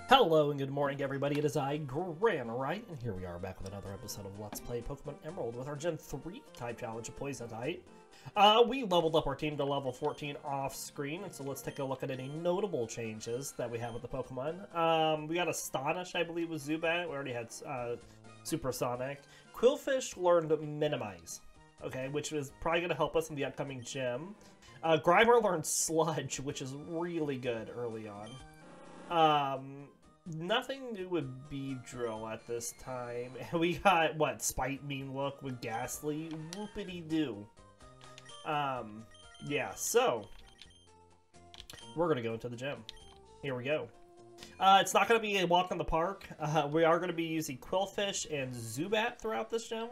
Hello and good morning, everybody. It is I, Granorite, and here we are back with another episode of Let's Play Pokemon Emerald with our Gen 3 type challenge of Poison type. We leveled up our team to level 14 off screen, and so let's take a look at any notable changes that we have with the Pokemon. We got Astonish, I believe, with Zubat. We already had Supersonic. Qwilfish learned Minimize, okay, which is probably going to help us in the upcoming gym. Grimer learned Sludge, which is really good early on. Nothing new with Beedrill at this time. We got, what, Spite Mean Look with Gastly? Whoopity-doo. Yeah, so we're gonna go into the gym. Here we go. It's not gonna be a walk in the park. We are gonna be using Qwilfish and Zubat throughout this gym.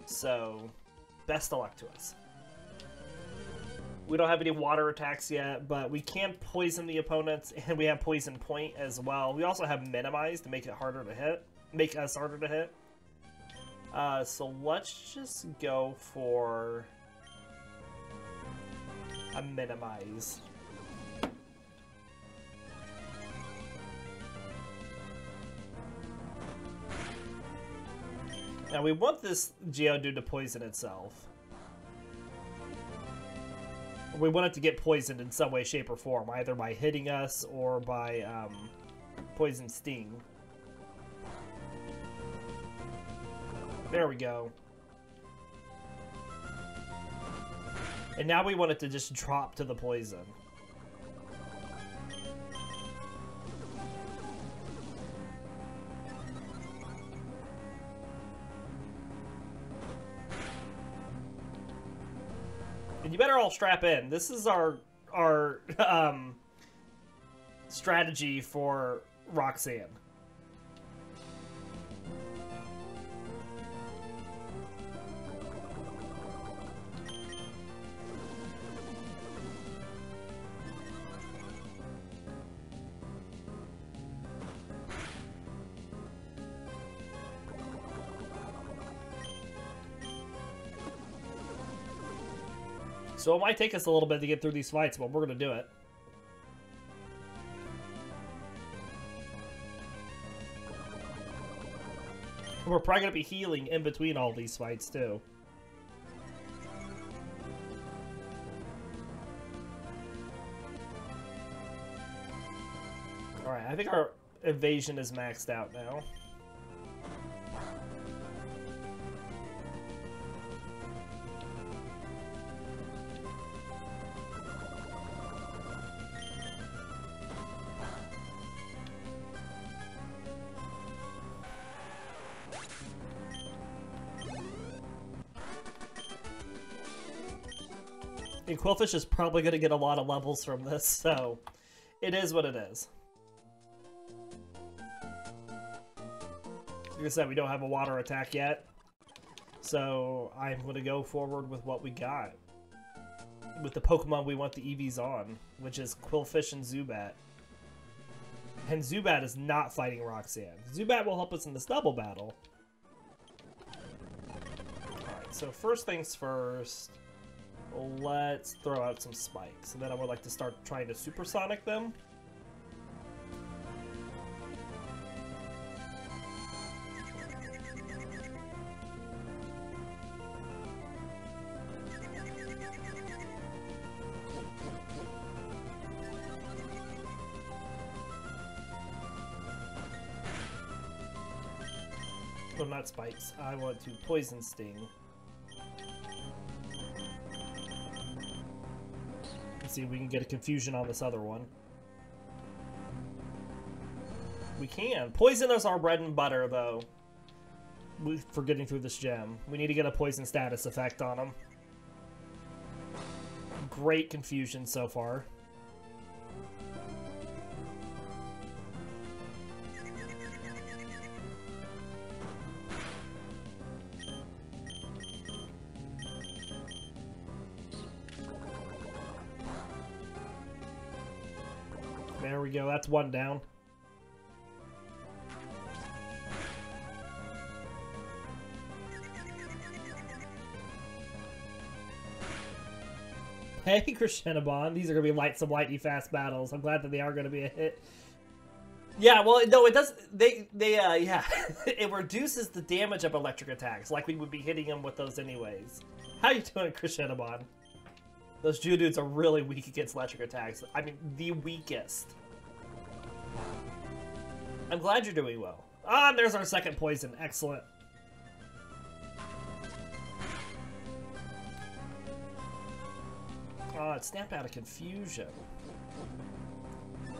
So, best of luck to us. We don't have any water attacks yet, but we can poison the opponents, and we have Poison Point as well. We also have Minimize to make it harder to hit, make us harder to hit. So let's just go for a Minimize. Now we want this Geodude to poison itself. We want it to get poisoned in some way, shape, or form, either by hitting us or by Poison Sting. There we go. And now we want it to just drop to the poison. And you better all strap in. This is our strategy for Roxanne. So it might take us a little bit to get through these fights, but we're going to do it. We're probably going to be healing in between all these fights, too. Alright, I think our evasion is maxed out now. And Qwilfish is probably going to get a lot of levels from this, so it is what it is. Like I said, we don't have a water attack yet, so I'm going to go forward with what we got. With the Pokemon we want the EVs on, which is Qwilfish and Zubat. And Zubat is not fighting Roxanne. Zubat will help us in this double battle. Alright, so first things first. Let's throw out some spikes, and then I would like to start trying to supersonic them. Oh, not spikes. I want to Poison Sting. See if we can get a confusion on this other one. We can. Poison is our bread and butter, though. For getting through this gem. We need to get a poison status effect on them. Great confusion so far. There we go, that's one down. Hey, Crescenabon. These are going to be some lightning fast battles. I'm glad that they are going to be a hit. Yeah, well, no, it does. Yeah, it reduces the damage of electric attacks, like we would be hitting them with those anyways. How you doing, Crescendomon? Those Geodudes are really weak against electric attacks. I mean, the weakest. I'm glad you're doing well. Ah, and there's our second poison. Excellent. It snapped out of confusion.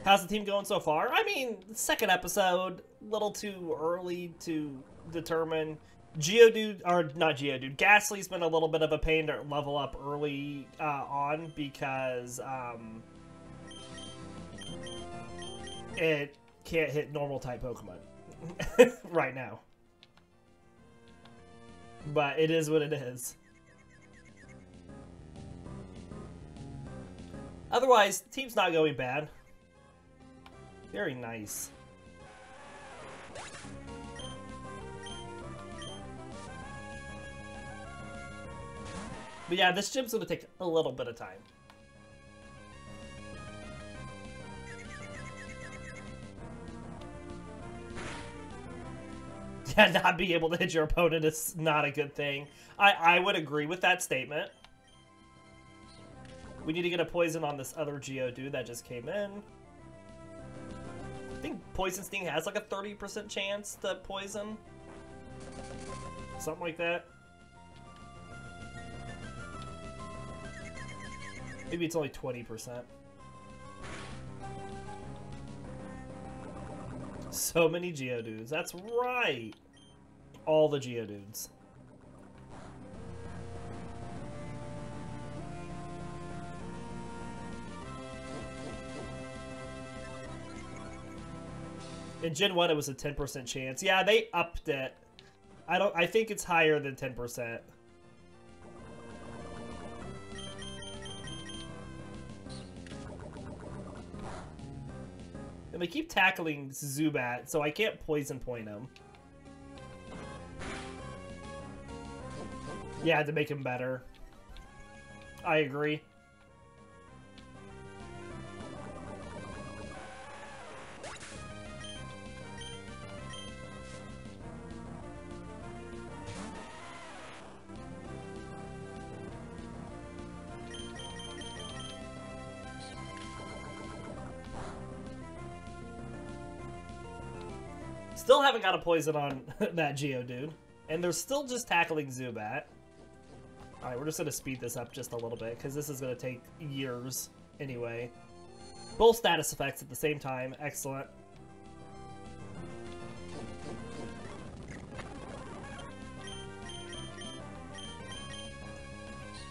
How's the team going so far? I mean, second episode, little too early to determine. Geodude, or not Geodude, Gastly's been a little bit of a pain to level up early on because it can't hit normal type Pokemon right now. But it is what it is. Otherwise, the team's not going bad. Very nice. But yeah, this gym's gonna take a little bit of time. Yeah, not being able to hit your opponent is not a good thing. I would agree with that statement. We need to get a poison on this other Geodude that just came in. I think Poison Sting has like a 30% chance to poison. Something like that. Maybe it's only 20%. So many Geodudes. That's right. All the Geodudes. In Gen 1, it was a 10% chance. Yeah, they upped it. I think it's higher than 10%. And they keep tackling Zubat, so I can't poison point him. Yeah, to make him better. I agree. Still haven't got a poison on that Geodude. And they're still just tackling Zubat. Alright, we're just going to speed this up just a little bit, because this is going to take years anyway. Both status effects at the same time. Excellent.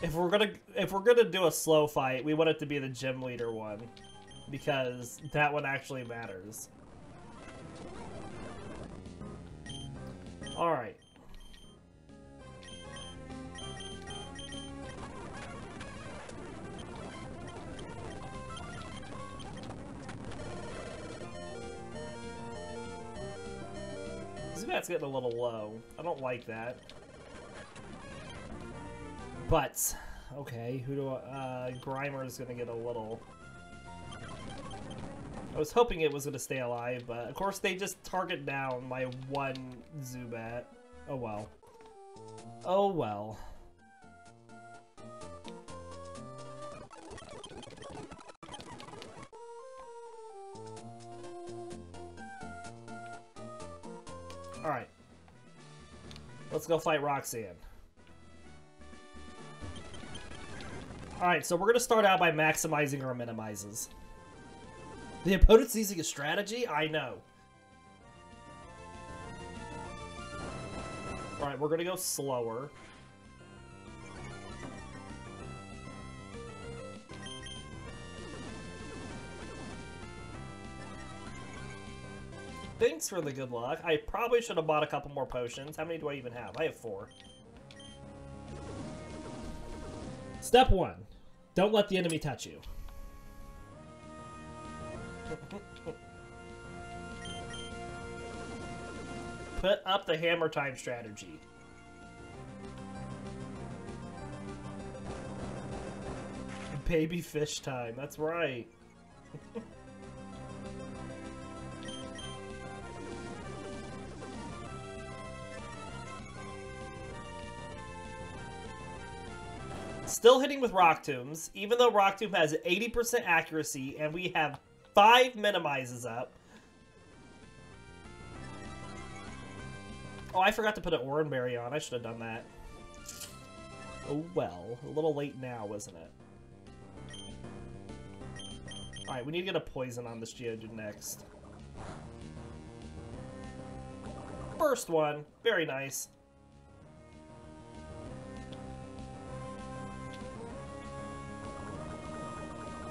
If we're gonna do a slow fight, we want it to be the gym leader one, because that one actually matters. Alright. Zubat's getting a little low. I don't like that. But, okay, who do I... Grimer's gonna get a little... I was hoping it was going to stay alive, but of course they just target down my one Zubat. Oh well. Oh well. Alright. Let's go fight Roxanne. Alright, so we're going to start out by maximizing our minimizes. The opponent's using a strategy? I know. Alright, we're gonna go slower. Thanks for the good luck. I probably should have bought a couple more potions. How many do I even have? I have 4. Step 1. Don't let the enemy touch you. Put up the hammer time strategy. Baby fish time, that's right. Still hitting with Rock Tombs, even though Rock Tomb has 80% accuracy and we have 5 minimizes up. Oh, I forgot to put an Oranberry on. I should have done that. Oh well, a little late now, isn't it? Alright, we need to get a poison on this Geodude next. First one. Very nice.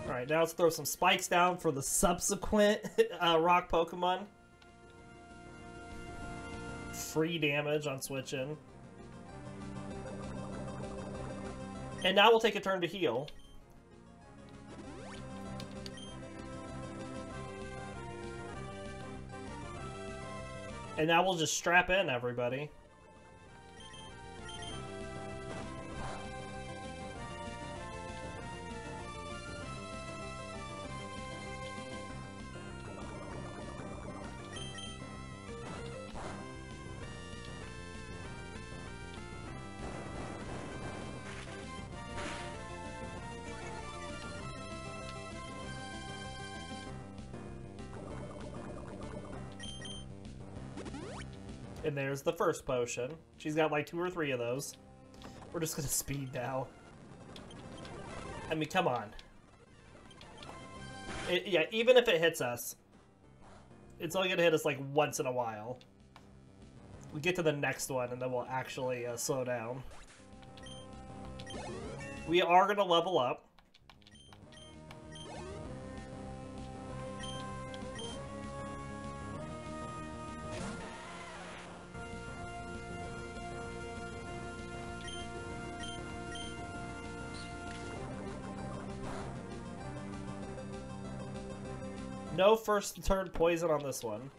Alright, now let's throw some spikes down for the subsequent rock Pokemon. Free damage on switching. And now we'll take a turn to heal. And now we'll just strap in, everybody. And there's the first potion. She's got like 2 or 3 of those. We're just gonna speed now. I mean, come on. Yeah, even if it hits us, it's only gonna hit us like once in a while. We get to the next one and then we'll actually slow down. We are gonna level up. No first turn poison on this one.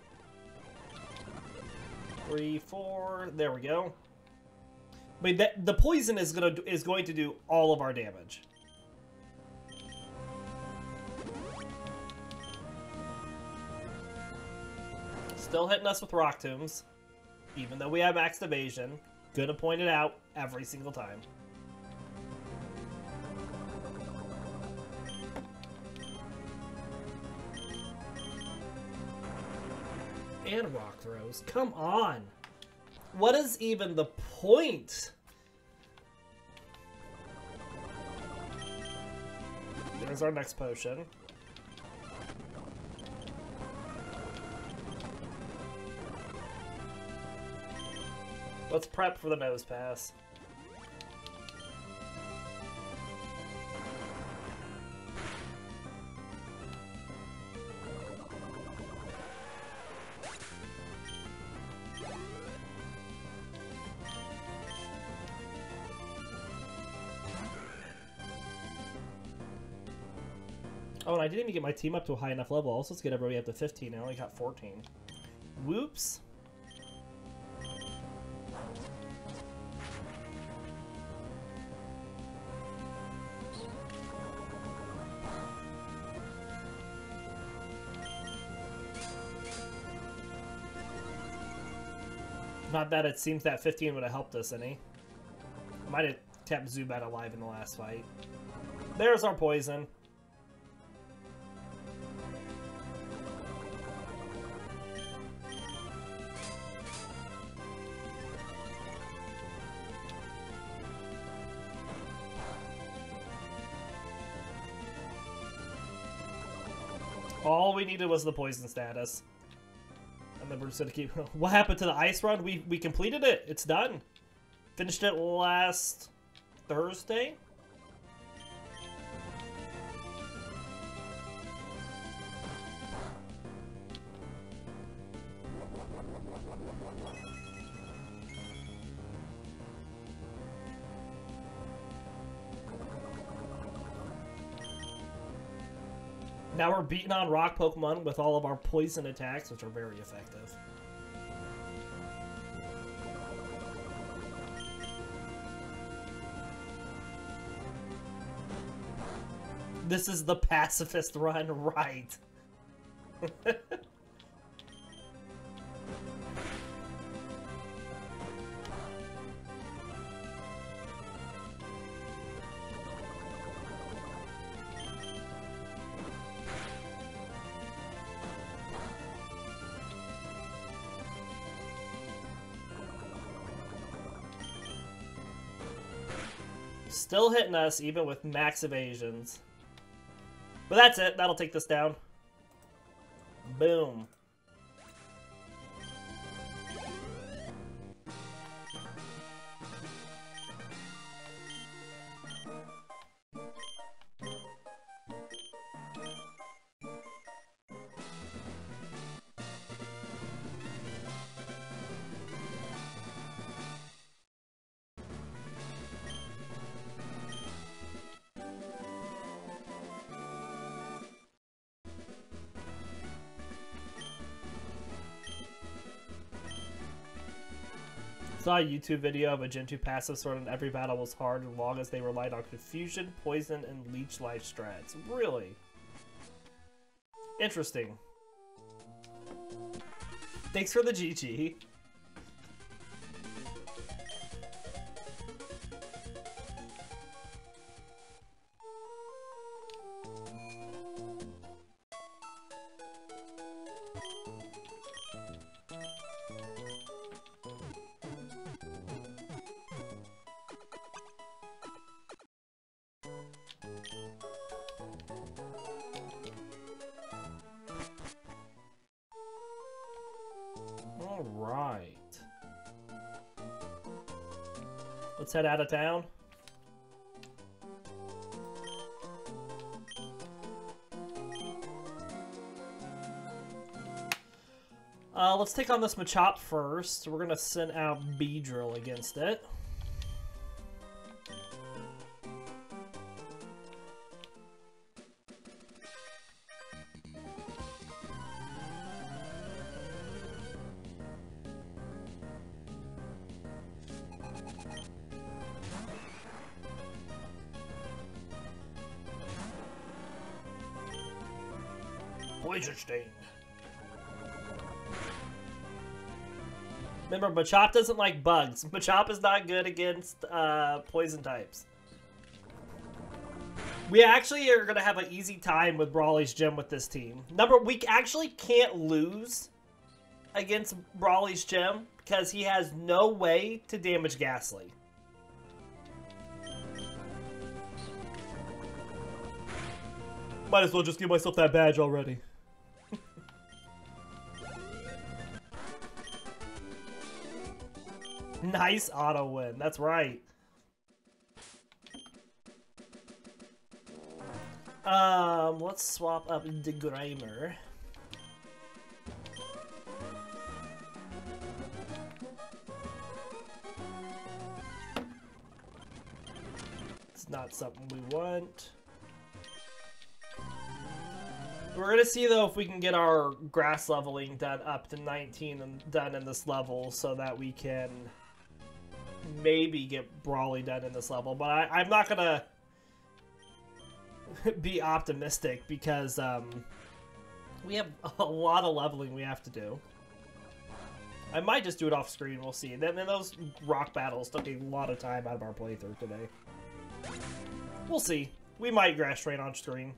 3, 4. There we go. I mean, the poison is going to do all of our damage. Still hitting us with Rock Tombs, even though we have maxed evasion. Gonna point it out every single time. And rock throws. Come on. What is even the point? There's our next potion. Let's prep for the nose pass. Oh, and I didn't even get my team up to a high enough level. I was supposed to get everybody up to 15. I only got 14. Whoops. Not that it seems that 15 would have helped us any. Might have kept Zubat alive in the last fight. There's our poison. All we needed was the poison status. And then we're just gonna keep... What happened to the ice run? We completed it. It's done. Finished it last Thursday? Now we're beating on rock Pokemon with all of our poison attacks, which are very effective. This is the pacifist run, right? Still hitting us, even with max evasions. But that's it. That'll take this down. Boom. Saw a YouTube video of a Gen 2 passive sword and every battle was hard as long as they relied on confusion, poison, and leech life strats. Really? Interesting. Thanks for the GG. Alright. Let's head out of town. Let's take on this Machop first. We're gonna send out Beedrill against it. Poison Sting. Remember, Machop doesn't like bugs. Machop is not good against poison types. We actually are going to have an easy time with Brawly's Gym with this team. We actually can't lose against Brawly's Gym because he has no way to damage Gastly. Might as well just give myself that badge already. Nice auto win. That's right. Let's swap up the Grimer. It's not something we want. We're gonna see though if we can get our grass leveling done up to 19 and done in this level so that we can maybe get Brawly done in this level, but I'm not gonna be optimistic because we have a lot of leveling we have to do. I might just do it off screen, we'll see. Then those rock battles took a lot of time out of our playthrough today. We'll see. We might grass train on screen.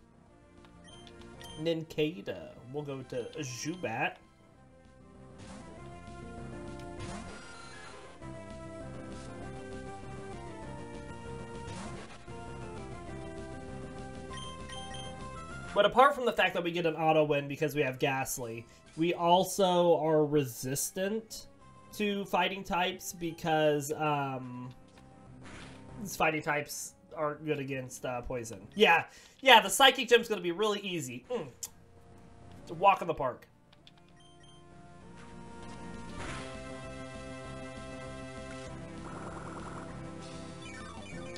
Nincada. We'll go to Zubat. But apart from the fact that we get an auto win because we have Gastly, we also are resistant to fighting types because these fighting types aren't good against poison. Yeah, the Psychic Gem's going to be really easy. It's a walk in the park.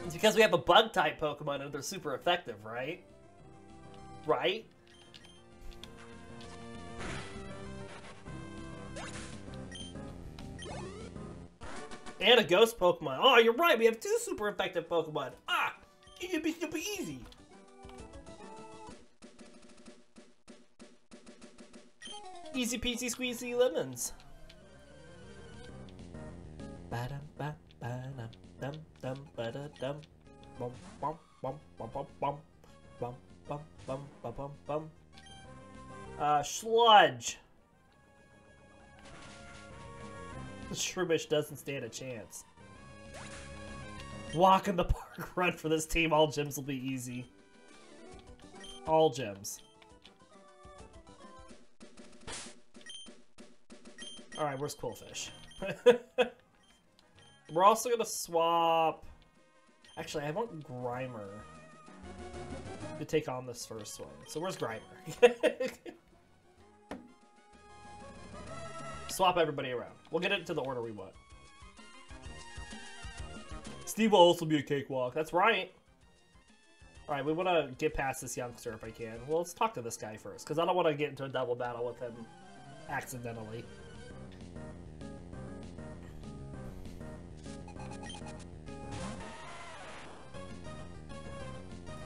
It's because we have a Bug-type Pokemon and they're super effective, right? Right? And a Ghost Pokemon. Oh, you're right. We have 2 super effective Pokemon. Ah! It should be super easy. Easy peasy squeezy lemons. Ba-dum ba ba-dum dum dum ba-da-dum. Bum bum bum bum bum bum bum. Bum, bum, bum, bum, bum. Sludge. Shroomish doesn't stand a chance. Walk in the park. run for this team. All gyms will be easy. All gyms. Alright, where's Qwilfish? We're also gonna swap... Actually, I want Grimer to take on this first one. So where's Grimer? Swap everybody around. We'll get it to the order we want. Steve will also be a cakewalk. That's right. Alright, we want to get past this youngster if I can. Well, let's talk to this guy first, because I don't want to get into a double battle with him accidentally.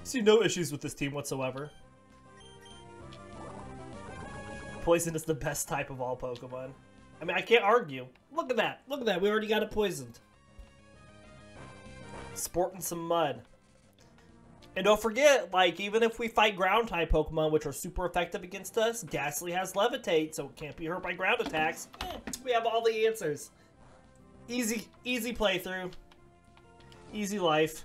See no issues with this team whatsoever. Poison is the best type of all Pokemon. I mean, I can't argue. Look at that. Look at that. We already got it poisoned. Sporting some mud. And don't forget, like, even if we fight ground-type Pokemon, which are super effective against us, Gastly has Levitate, so it can't be hurt by ground attacks. We have all the answers. Easy playthrough. Easy life.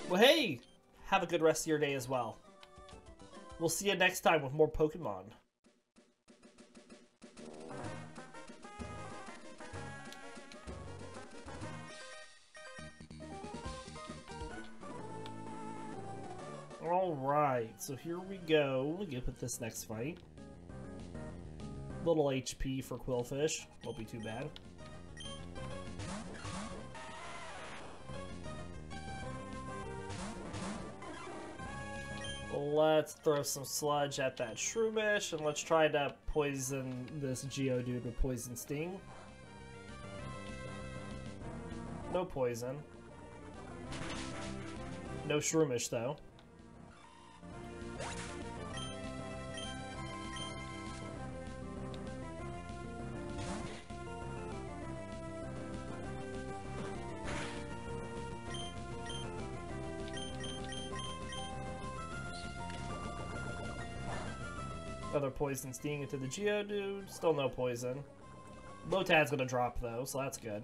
Well, hey! Have a good rest of your day as well. We'll see you next time with more Pokemon. Alright, so here we go. We'll get with this next fight. Little HP for Qwilfish. Won't be too bad. Let's throw some sludge at that Shroomish, and let's try to poison this Geodude with Poison Sting. No poison. No Shroomish, though. Another Poison Sting into the Geodude. Still no poison. Lotad's gonna drop though, so that's good.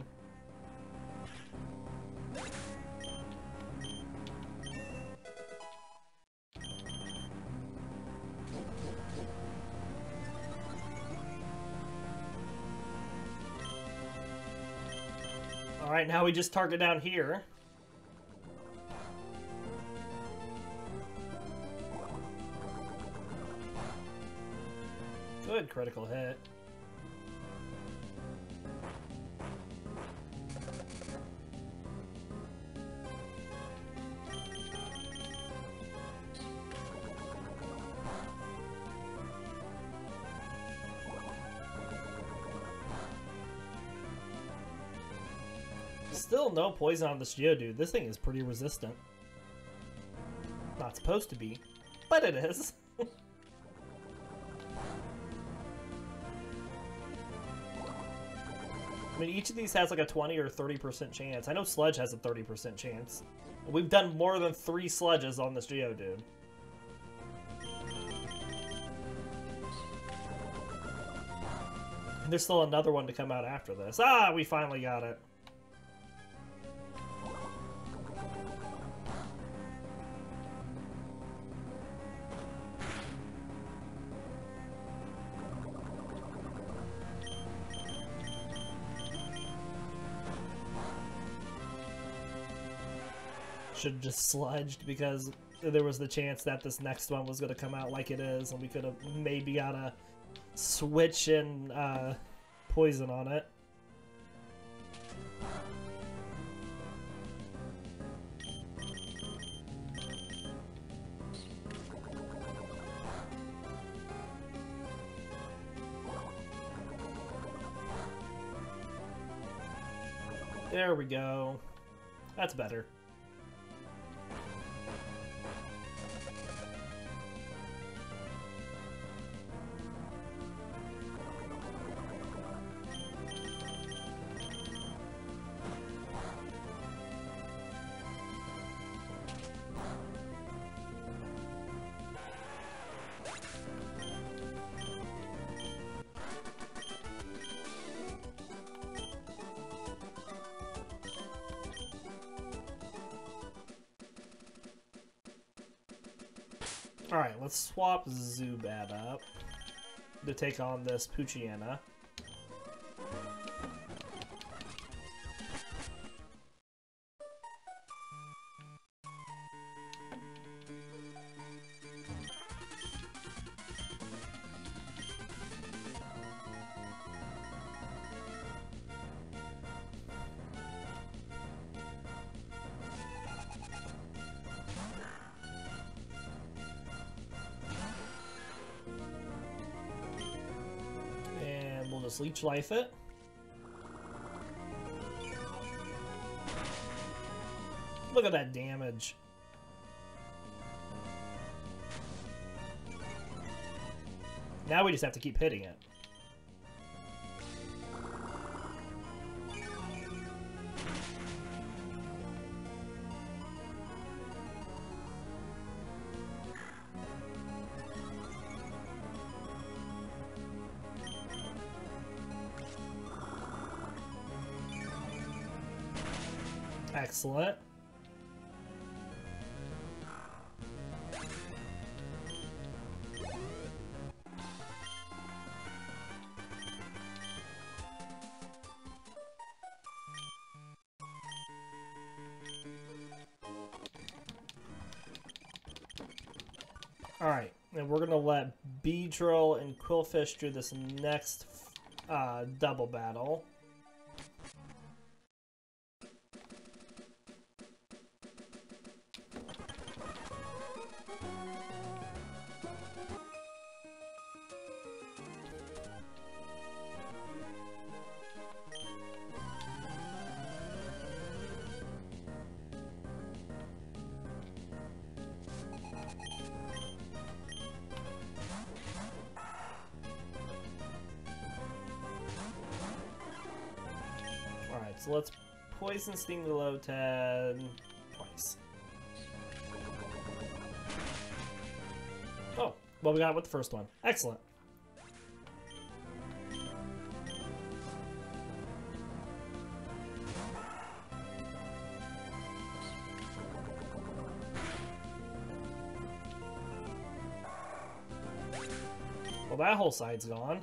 Alright, now we just target down here. Good critical hit. Still no poison on this Geodude. This thing is pretty resistant. Not supposed to be, but it is. I mean, each of these has like a 20 or 30% chance. I know Sludge has a 30% chance. We've done more than 3 Sludges on this Geodude. And there's still another one to come out after this. Ah, we finally got it. Should have just sludged because there was the chance that this next one was going to come out like it is, and we could have maybe got a switch and poison on it. There we go. That's better. Alright, let's swap Zubat up to take on this Poochyena. We'll just Leech Life it. Look at that damage. Now we just have to keep hitting it. Excellent. Alright, and we're going to let Beedrill and Qwilfish do this next double battle. So let's Poison Sting the Lotad twice. Oh, well, we got it with the first one. Excellent. Well, that whole side's gone.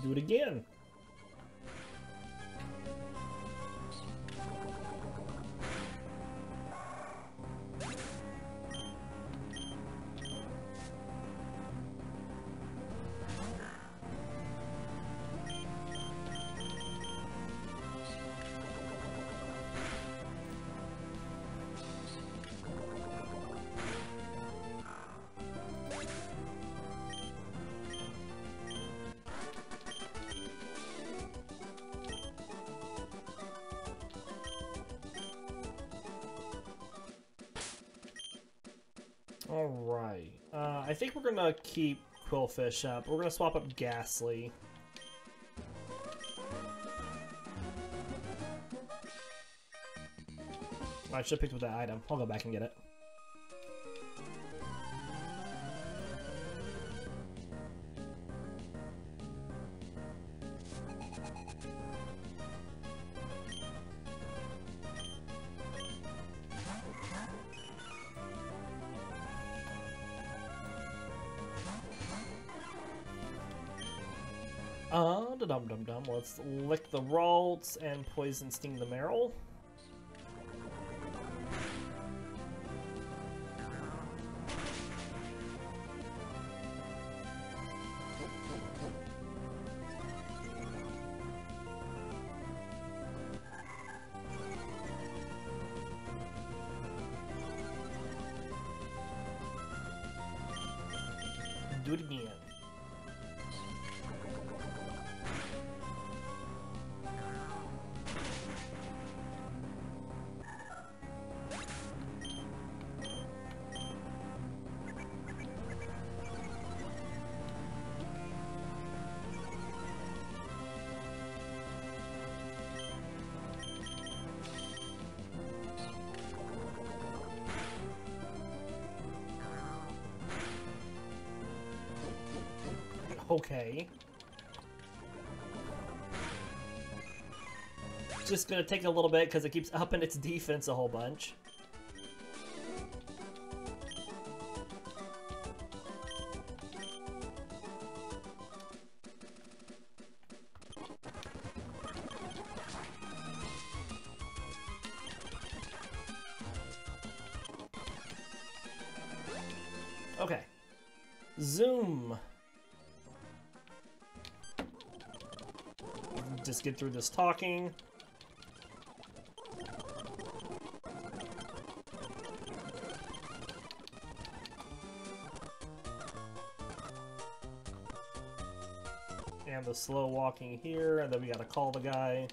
Do it again. Alright, I think we're gonna keep Qwilfish up. We're gonna swap up Gastly. I should have picked up that item. I'll go back and get it. Dum-dum-dum. Let's lick the Ralts and Poison Sting the Marill. Do it again. okay. Just gonna take a little bit because it keeps upping its defense a whole bunch. Okay. Zoom. Just get through this talking. And the slow walking here, and then we gotta call the guy.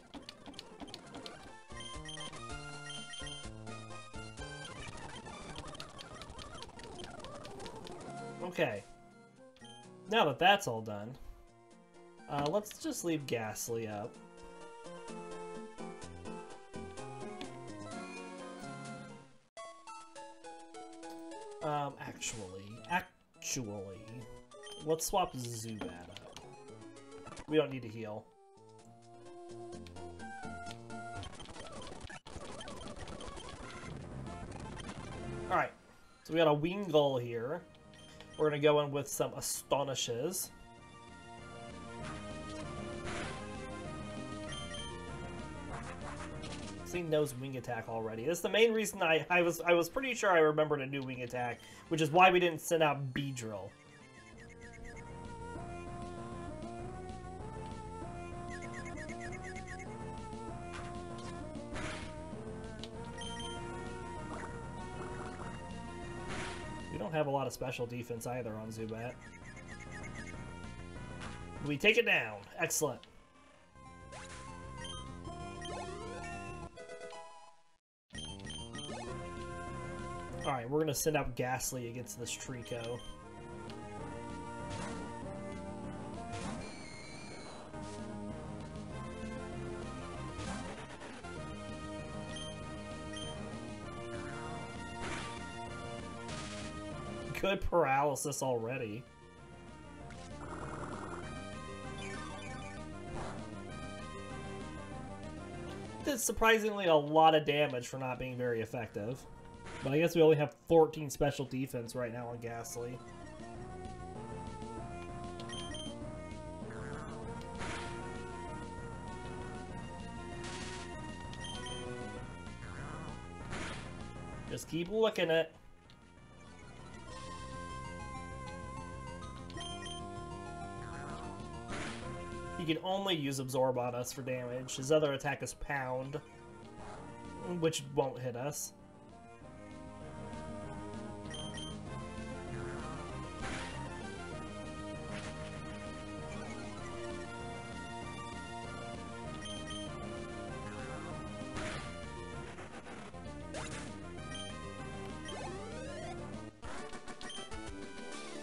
Okay. Now that that's all done, let's just leave Gastly up. Actually, let's swap Zubat up. We don't need to heal. Alright, so we got a Wingull here. We're gonna go in with some Astonishes. This thing knows Wing Attack already. That's the main reason I was pretty sure I remembered a new Wing Attack, which is why we didn't send out Beedrill. We don't have a lot of special defense either on Zubat. We take it down. Excellent. Alright, we're gonna send out Gastly against this Trico. Good paralysis already. Did surprisingly a lot of damage for not being very effective. But I guess we only have 14 special defense right now on Gastly. Just keep looking at it. He can only use Absorb on us for damage. His other attack is Pound, which won't hit us.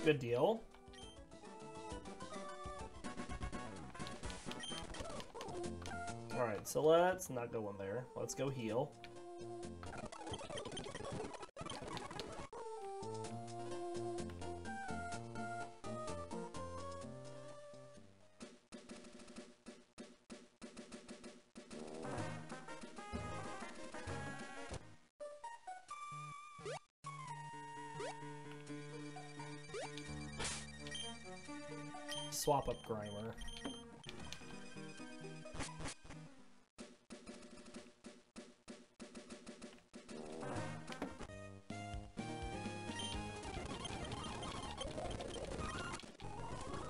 Good deal. Alright, so let's not go in there. Let's go heal. Swap up Grimer.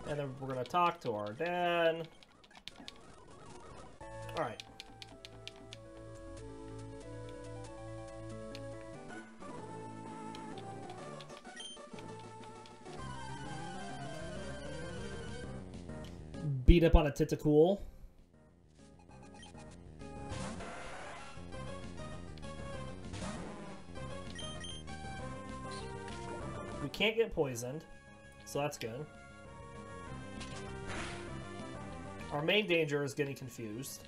And then we're gonna talk to our dad. Alright. Beat up on a Tentacool. We can't get poisoned, so that's good. Our main danger is getting confused.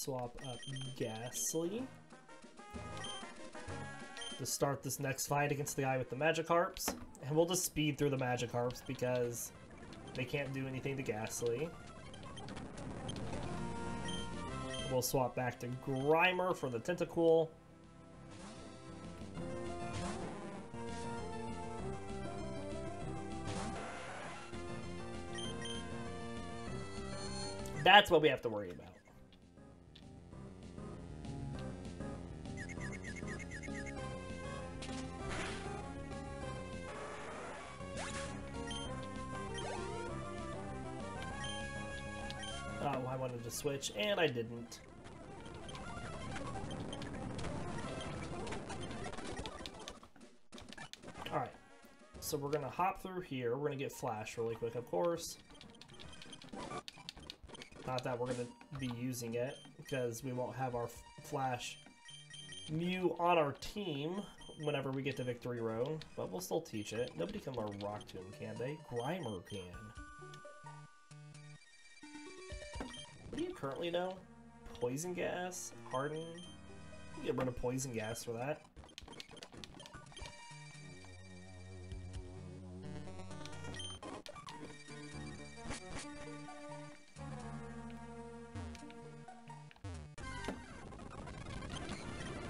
swap up Gastly to start this next fight against the guy with the Magikarps. And we'll just speed through the Magikarps because they can't do anything to Gastly. We'll swap back to Grimer for the Tentacool. That's what we have to worry about. Oh, I wanted to switch, and I didn't. Alright, so we're going to hop through here. We're going to get Flash really quick, of course. Not that we're going to be using it, because we won't have our Flash Mew on our team whenever we get to Victory Road, but we'll still teach it. Nobody can learn Rock Tomb, can they? Grimer can. What do you currently know? Poison Gas? Harden? You get rid of Poison Gas for that.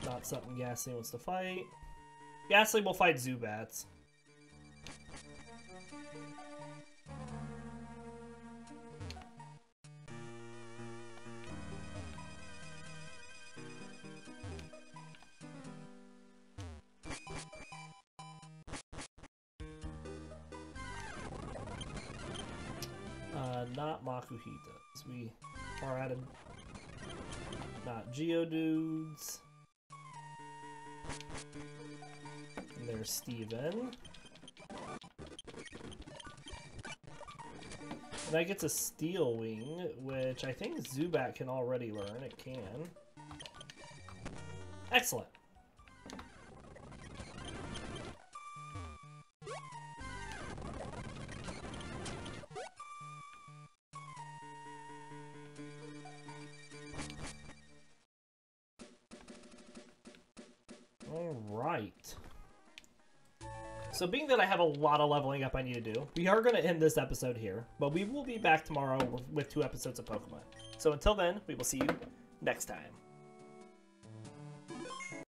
Not something Gastly wants to fight. Gastly will fight Zubats. Not Makuhitas. We are at a... Not Geodudes. And there's Steven. And that gets a Steel Wing, which I think Zubat can already learn. It can. Excellent. Alright. So being that I have a lot of leveling up I need to do, we are going to end this episode here, but we will be back tomorrow with 2 episodes of Pokemon. So until then, we will see you next time.